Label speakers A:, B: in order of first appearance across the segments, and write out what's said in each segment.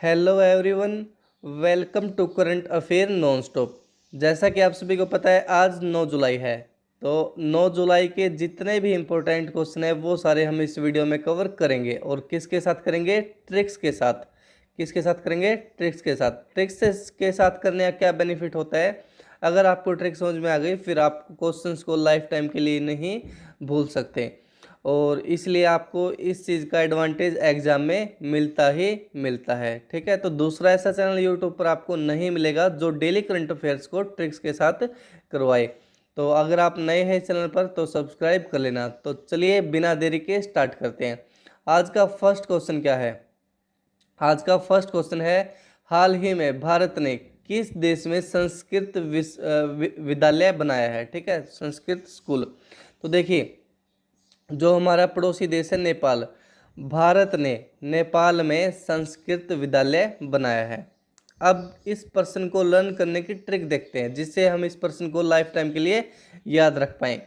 A: Hello everyone, welcome to current affair non stop. जैसा कि आप सभी को पता है आज 9 जुलाई है। तो 9 जुलाई के जितने भी इम्पोर्टेंट क्वेश्चन है वो सारे हम इस वीडियो में कवर करेंगे। और किसके साथ करेंगे? ट्रिक्स के साथ। किसके साथ करेंगे? ट्रिक्स के साथ। ट्रिक्स के साथ करने का क्या बेनिफिट होता है? अगर आपको ट्रिक समझ में आ गई फिर आप क्वेश्चंस को लाइफ टाइम के लिए नहीं भूल सकते। और इसलिए आपको इस चीज़ का एडवांटेज एग्जाम में मिलता ही मिलता है। ठीक है, तो दूसरा ऐसा चैनल यूट्यूब पर आपको नहीं मिलेगा जो डेली करंट अफेयर्स को ट्रिक्स के साथ करवाए। तो अगर आप नए हैं इस चैनल पर तो सब्सक्राइब कर लेना। तो चलिए बिना देरी के स्टार्ट करते हैं। आज का फर्स्ट क्वेश्चन क्या है? आज का फर्स्ट क्वेश्चन है, हाल ही में भारत ने किस देश में संस्कृत विद्यालय बनाया है? ठीक है, संस्कृत स्कूल। तो देखिए, जो हमारा पड़ोसी देश है नेपाल, भारत ने नेपाल में संस्कृत विद्यालय बनाया है। अब इस प्रश्न को लर्न करने की ट्रिक देखते हैं जिससे हम इस प्रश्न को लाइफ टाइम के लिए याद रख पाएं।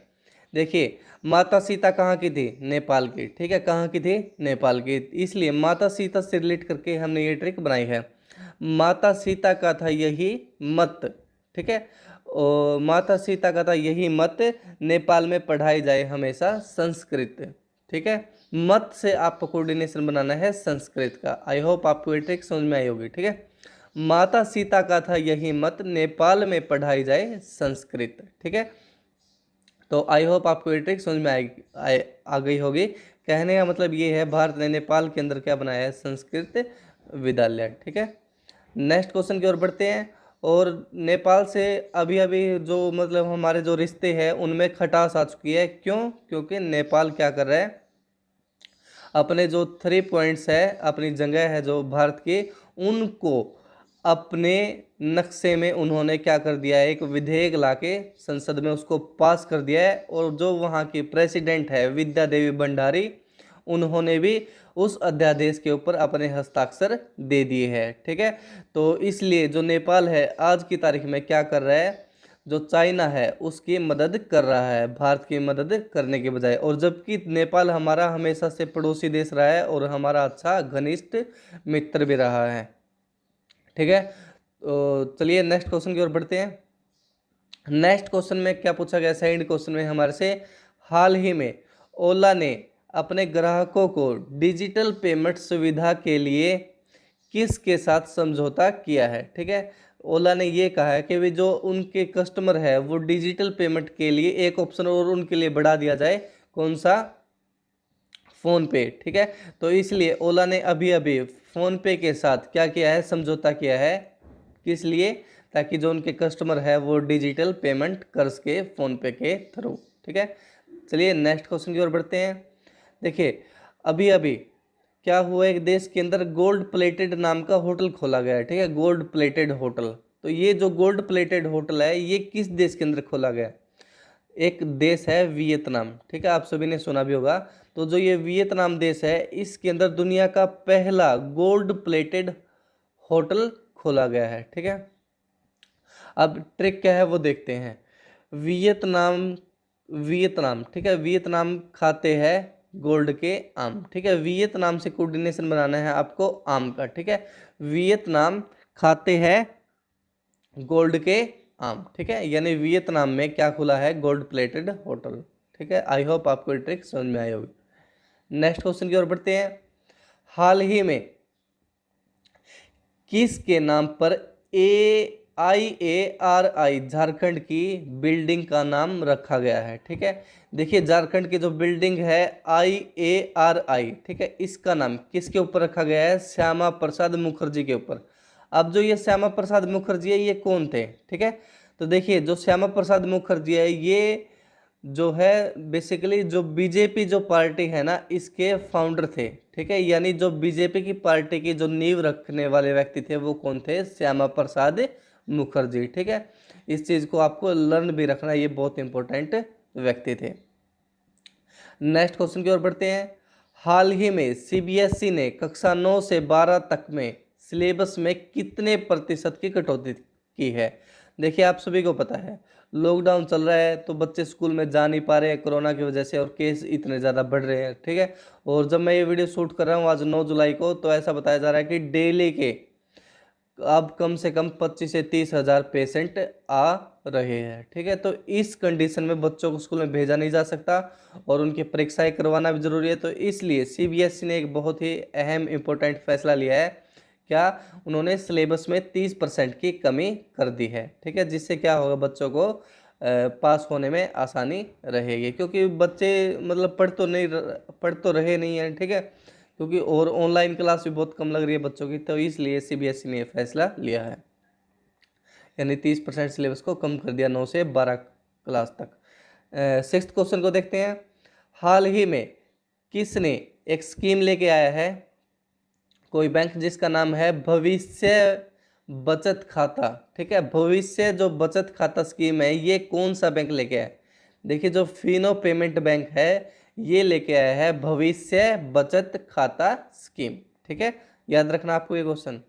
A: देखिए, माता सीता कहाँ की थी? नेपाल की। ठीक है, कहाँ की थी? नेपाल की। इसलिए माता सीता से रिलेट करके हमने ये ट्रिक बनाई है। माता सीता का था यही मत। ठीक है, और माता सीता का था यही मत, नेपाल में पढ़ाई जाए हमेशा संस्कृत। ठीक है, मत से आपको कोऑर्डिनेशन बनाना है संस्कृत का। आई होप आपको ये ट्रिक समझ में आई होगी। ठीक है, माता सीता का था यही मत, नेपाल में पढ़ाई जाए संस्कृत। ठीक है, तो आई होप आपको ये ट्रिक समझ में आ गई होगी। कहने का मतलब ये है, भारत ने नेपाल के अंदर क्या बनाया है? संस्कृत विद्यालय। ठीक है, नेक्स्ट क्वेश्चन की ओर बढ़ते हैं। और नेपाल से अभी अभी जो मतलब हमारे जो रिश्ते हैं उनमें खटास आ चुकी है। क्यों? क्योंकि नेपाल क्या कर रहा है, अपने जो 3 पॉइंट्स है, अपनी जगह है जो भारत की, उनको अपने नक्शे में उन्होंने क्या कर दिया है, एक विधेयक लाके संसद में उसको पास कर दिया है। और जो वहाँ की प्रेसिडेंट है विद्या देवी भंडारी, उन्होंने भी उस अध्यादेश के ऊपर अपने हस्ताक्षर दे दिए हैं। ठीक है, तो इसलिए जो नेपाल है आज की तारीख में क्या कर रहा है, जो चाइना है उसकी मदद कर रहा है भारत की मदद करने के बजाय। और जबकि नेपाल हमारा हमेशा से पड़ोसी देश रहा है और हमारा अच्छा घनिष्ठ मित्र भी रहा है। ठीक है, तो चलिए नेक्स्ट क्वेश्चन की ओर बढ़ते हैं। नेक्स्ट क्वेश्चन में क्या पूछा गया? सेकंड क्वेश्चन में हमारे से, हाल ही में ओला ने अपने ग्राहकों को डिजिटल पेमेंट सुविधा के लिए किसके साथ समझौता किया है? ठीक है, ओला ने ये कहा है कि वे जो उनके कस्टमर है वो डिजिटल पेमेंट के लिए एक ऑप्शन और उनके लिए बढ़ा दिया जाए। कौन सा? फोन पे। ठीक है, तो इसलिए ओला ने अभी अभी फोन पे के साथ क्या किया है? समझौता किया है। किस लिए? ताकि जो उनके कस्टमर है वो डिजिटल पेमेंट कर सके फोन पे के थ्रू। ठीक है, चलिए नेक्स्ट क्वेश्चन की ओर बढ़ते हैं। देखिए, अभी अभी क्या हुआ, एक देश के अंदर गोल्ड प्लेटेड नाम का होटल खोला गया है। ठीक है, गोल्ड प्लेटेड होटल। तो ये जो गोल्ड प्लेटेड होटल है ये किस देश के अंदर खोला गया? एक देश है वियतनाम। ठीक है, आप सभी ने सुना भी होगा। तो जो ये वियतनाम देश है इसके अंदर दुनिया का पहला गोल्ड प्लेटेड होटल खोला गया है। ठीक है, अब ट्रिक क्या है वो देखते हैं। वियतनाम, वियतनाम, ठीक है, वियतनाम खाते हैं गोल्ड के आम। ठीक है, वियतनाम से कोऑर्डिनेशन बनाना है आपको आम का। ठीक है, वियतनाम खाते हैं गोल्ड के आम। ठीक है, यानी वियतनाम में क्या खुला है? Gold plated hotel. ठीक है, आई होप आपको ये ट्रिक समझ में आई होगी। नेक्स्ट क्वेश्चन की ओर बढ़ते हैं। हाल ही में किस के नाम पर AIARI झारखंड की बिल्डिंग का नाम रखा गया है? ठीक है, देखिए झारखंड की जो बिल्डिंग है IARI, ठीक है, इसका नाम किसके ऊपर रखा गया है? श्यामा प्रसाद मुखर्जी के ऊपर। अब जो ये श्यामा प्रसाद मुखर्जी है ये कौन थे? ठीक है, तो देखिए जो श्यामा प्रसाद मुखर्जी है ये जो है बेसिकली जो बीजेपी जो पार्टी है ना इसके फाउंडर थे। ठीक है, यानी जो बीजेपी की पार्टी की जो नींव रखने वाले व्यक्ति थे वो कौन थे? श्यामा प्रसाद मुखर्जी। ठीक है, इस चीज़ को आपको लर्न भी रखना, ये बहुत इंपॉर्टेंट व्यक्ति थे। नेक्स्ट क्वेश्चन की ओर बढ़ते हैं। हाल ही में CBSE ने कक्षा 9 से 12 तक में सिलेबस में कितने प्रतिशत की कटौती की है? देखिए, आप सभी को पता है लॉकडाउन चल रहा है तो बच्चे स्कूल में जा नहीं पा रहे हैं कोरोना की वजह से, और केस इतने ज़्यादा बढ़ रहे हैं। ठीक है, और जब मैं ये वीडियो शूट कर रहा हूँ आज 9 जुलाई को, तो ऐसा बताया जा रहा है कि डेली के अब कम से कम 25 से 30 हज़ार पेशेंट आ रहे हैं। ठीक है, तो इस कंडीशन में बच्चों को स्कूल में भेजा नहीं जा सकता और उनकी परीक्षाएं करवाना भी जरूरी है। तो इसलिए सीबीएसई ने एक बहुत ही अहम इम्पोर्टेंट फैसला लिया है। क्या? उन्होंने सिलेबस में 30% की कमी कर दी है। ठीक है, जिससे क्या होगा, बच्चों को पास होने में आसानी रहेगी, क्योंकि बच्चे मतलब पढ़ तो रहे नहीं हैं। ठीक है, क्योंकि और ऑनलाइन क्लास भी बहुत कम लग रही है बच्चों की, तो इसलिए सीबीएसई ने यह फैसला लिया है, यानी 30% सिलेबस को कम कर दिया 9 से 12 क्लास तक। 6th क्वेश्चन को देखते हैं। हाल ही में किसने एक स्कीम लेके आया है, कोई बैंक जिसका नाम है भविष्य बचत खाता। ठीक है, भविष्य जो बचत खाता स्कीम है, ये कौन सा बैंक लेके आया है? देखिए, जो फिनो पेमेंट बैंक है ये लेके आया है भविष्य बचत खाता स्कीम। ठीक है, याद रखना आपको ये क्वेश्चन,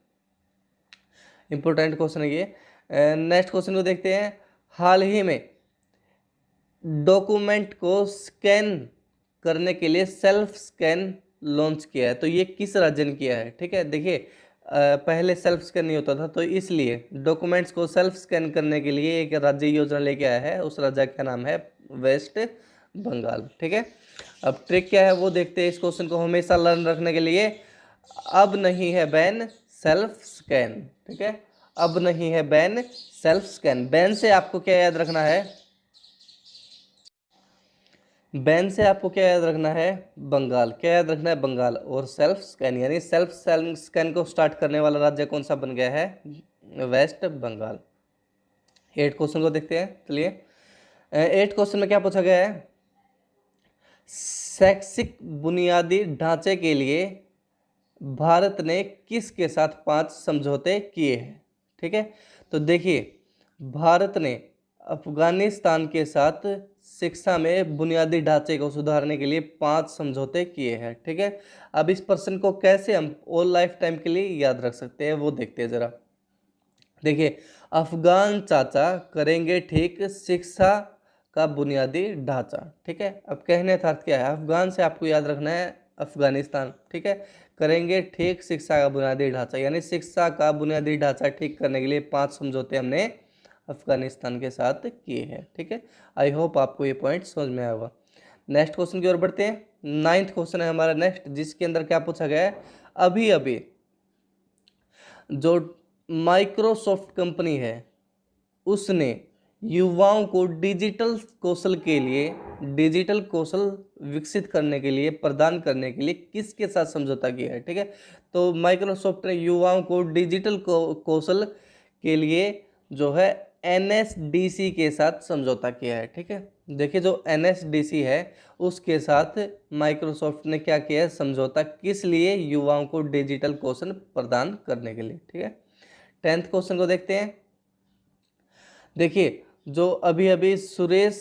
A: इंपॉर्टेंट क्वेश्चन है ये। नेक्स्ट क्वेश्चन को देखते हैं। हाल ही में डॉक्यूमेंट को स्कैन करने के लिए सेल्फ स्कैन लॉन्च किया है, तो ये किस राज्य ने किया है? ठीक है, देखिए पहले सेल्फ स्कैन नहीं होता था, तो इसलिए डॉक्यूमेंट्स को सेल्फ स्कैन करने के लिए एक राज्य योजना लेके आया है। उस राज्य का नाम है वेस्ट बंगाल। ठीक है, अब ट्रिक क्या है वो देखते हैं। इस क्वेश्चन को हमेशा लर्न रखने के लिए, अब नहीं है बैन सेल्फ स्कैन। ठीक है, अब नहीं है बैन सेल्फ स्कैन। बैन से आपको क्या याद रखना है? बैन से आपको क्या याद रखना है? बंगाल। क्या याद रखना है? बंगाल। और सेल्फ स्कैन, यानी सेल्फ स्कैन को स्टार्ट करने वाला राज्य कौन सा बन गया है? वेस्ट बंगाल। 8 क्वेश्चन को देखते हैं, चलिए। 8 क्वेश्चन में क्या पूछा गया है? शैक्षिक बुनियादी ढांचे के लिए भारत ने किसके साथ 5 समझौते किए हैं? ठीक है, तो देखिए, भारत ने अफगानिस्तान के साथ शिक्षा में बुनियादी ढांचे को सुधारने के लिए 5 समझौते किए हैं। ठीक है, अब इस प्रश्न को कैसे हम ऑल लाइफ टाइम के लिए याद रख सकते हैं वो देखते हैं जरा। देखिए, अफगान चाचा करेंगे ठीक शिक्षा का बुनियादी ढांचा। ठीक है, अब कहने का अर्थ क्या है? अफगान से आपको याद रखना है अफगानिस्तान। ठीक है, करेंगे ठीक शिक्षा का बुनियादी ढांचा, यानी शिक्षा का बुनियादी ढांचा ठीक करने के लिए 5 समझौते हमने अफगानिस्तान के साथ किए हैं। ठीक है, आई होप आपको ये पॉइंट समझ में आया होगा। नेक्स्ट क्वेश्चन की ओर बढ़ते हैं। 9th क्वेश्चन है हमारा नेक्स्ट, जिसके अंदर क्या पूछा गया है? अभी अभी जो माइक्रोसॉफ्ट कंपनी है उसने युवाओं को डिजिटल कौशल विकसित करने के लिए, प्रदान करने के लिए किसके साथ समझौता किया है? ठीक है, तो माइक्रोसॉफ्ट ने युवाओं को डिजिटल कौशल के लिए जो है एनएसडीसी के साथ समझौता किया है। ठीक है, देखिए, जो एनएसडीसी है उसके साथ माइक्रोसॉफ्ट ने क्या किया है? समझौता। किस लिए? युवाओं को डिजिटल कौशल प्रदान करने के लिए। ठीक है, 10th क्वेश्चन को देखते हैं। देखिए, जो अभी अभी सुरेश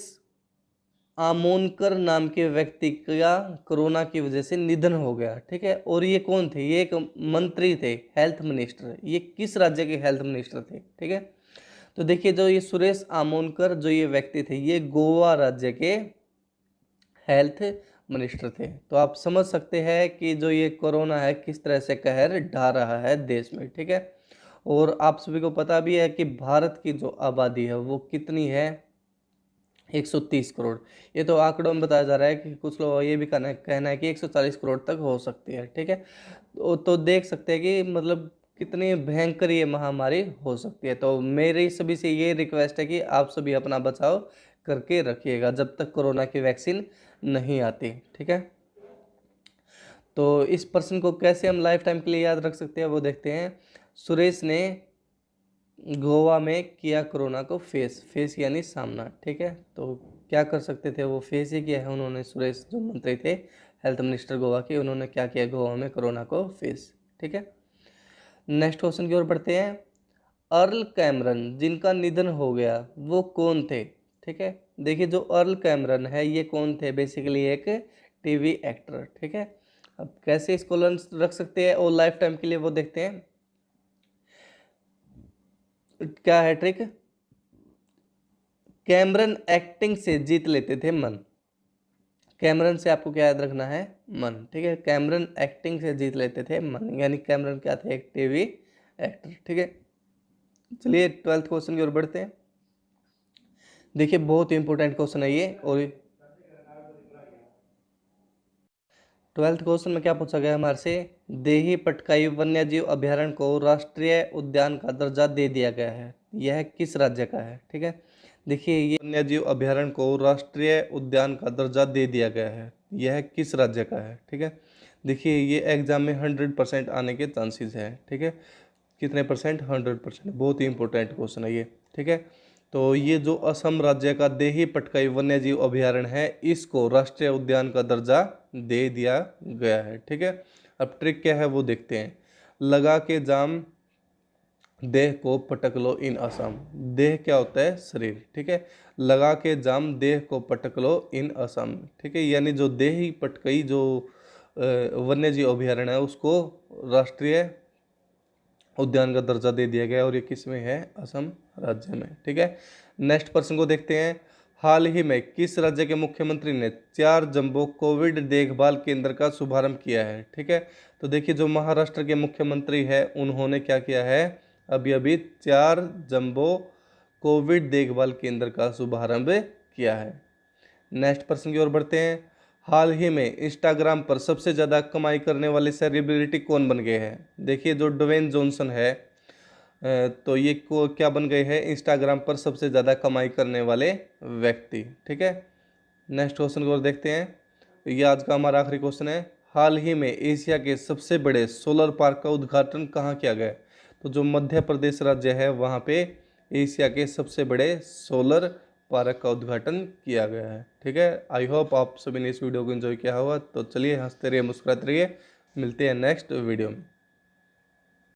A: आमोनकर नाम के व्यक्ति का कोरोना की वजह से निधन हो गया। ठीक है, और ये कौन थे? ये एक मंत्री थे, हेल्थ मिनिस्टर। ये किस राज्य के हेल्थ मिनिस्टर थे? ठीक है, तो देखिए, जो ये सुरेश आमोनकर जो ये व्यक्ति थे, ये गोवा राज्य के हेल्थ मिनिस्टर थे। तो आप समझ सकते हैं कि जो ये कोरोना है किस तरह से कहर ढा रहा है देश में। ठीक है, और आप सभी को पता भी है कि भारत की जो आबादी है वो कितनी है? 130 करोड़। ये तो आंकड़ों में बताया जा रहा है कि कुछ लोग ये भी कहना है कि 140 करोड़ तक हो सकती है। ठीक है, तो देख सकते हैं कि मतलब कितनी भयंकर ये महामारी हो सकती है। तो मेरी सभी से ये रिक्वेस्ट है कि आप सभी अपना बचाव करके रखिएगा जब तक कोरोना की वैक्सीन नहीं आती। ठीक है, तो इस पर्सन को कैसे हम लाइफ टाइम के लिए याद रख सकते हैं वो देखते हैं। सुरेश ने गोवा में किया कोरोना को फेस यानी सामना। ठीक है, तो क्या कर सकते थे? वो फेस ही किया है उन्होंने। सुरेश जो मंत्री थे हेल्थ मिनिस्टर गोवा के, उन्होंने क्या किया? गोवा में कोरोना को फेस। ठीक है, नेक्स्ट क्वेश्चन की ओर बढ़ते हैं। अर्ल कैमरन जिनका निधन हो गया वो कौन थे? ठीक है, देखिए, जो अर्ल कैमरन है ये कौन थे? बेसिकली एक टीवी एक्टर। ठीक है, अब कैसे इसको लर्न रख सकते हैं और लाइफ टाइम के लिए वो देखते हैं। क्या है ट्रिक? कैमरन एक्टिंग से जीत लेते थे मन। कैमरन से आपको क्या याद रखना है? मन। ठीक है, कैमरन एक्टिंग से जीत लेते थे मन, यानी कैमरन क्या थे? एक टीवी एक्टर। ठीक है, चलिए 12th क्वेश्चन की ओर बढ़ते हैं। देखिए बहुत ही इंपॉर्टेंट क्वेश्चन है ये। और 12th क्वेश्चन में क्या पूछा गया हमारे से, देही पटकाई वन्यजीव अभयारण्य को राष्ट्रीय उद्यान का दर्जा दे दिया गया है, यह किस राज्य का है। ठीक है, देखिए ये वन्यजीव अभयारण्य को राष्ट्रीय उद्यान का दर्जा दे दिया गया है, यह किस राज्य का है। ठीक है, देखिए ये एग्जाम में 100% आने के चांसेस है। ठीक है, कितने परसेंट, 100%। बहुत ही इंपॉर्टेंट क्वेश्चन है ये। ठीक है, तो ये जो असम राज्य का देही पटकाई वन्यजीव अभयारण्य है, इसको राष्ट्रीय उद्यान का दर्जा दे दिया गया है। ठीक है, अब ट्रिक क्या है वो देखते हैं। लगा के जाम देह को पटक लो इन असम। देह क्या होता है, शरीर। ठीक है, लगा के जाम देह को पटक लो इन असम। ठीक है, यानी जो देही पटकई जो वन्यजीव अभयारण्य है उसको राष्ट्रीय उद्यान का दर्जा दे दिया गया, और ये किस में है, असम राज्य में। ठीक है, नेक्स्ट प्रश्न को देखते हैं। हाल ही में किस राज्य के मुख्यमंत्री ने 4 जंबो कोविड देखभाल केंद्र का शुभारंभ किया है। ठीक है, तो देखिए जो महाराष्ट्र के मुख्यमंत्री है उन्होंने क्या किया है, अभी अभी 4 जंबो कोविड देखभाल केंद्र का शुभारंभ किया है। नेक्स्ट प्रश्न की ओर बढ़ते हैं। हाल ही में इंस्टाग्राम पर सबसे ज़्यादा कमाई करने वाले सेलिब्रिटी कौन बन गए हैं। देखिए जो ड्वेन जॉनसन है, तो ये को क्या बन गए हैं, इंस्टाग्राम पर सबसे ज़्यादा कमाई करने वाले व्यक्ति। ठीक है, नेक्स्ट क्वेश्चन की ओर देखते हैं। ये आज का हमारा आखिरी क्वेश्चन है। हाल ही में एशिया के सबसे बड़े सोलर पार्क का उद्घाटन कहाँ किया गया। तो जो मध्य प्रदेश राज्य है वहाँ पे एशिया के सबसे बड़े सोलर पार्क का उद्घाटन किया गया है। ठीक है, आई होप आप सभी ने इस वीडियो को एंजॉय किया होगा। तो चलिए हंसते रहिए, मुस्कुराते रहिए, मिलते हैं नेक्स्ट वीडियो में।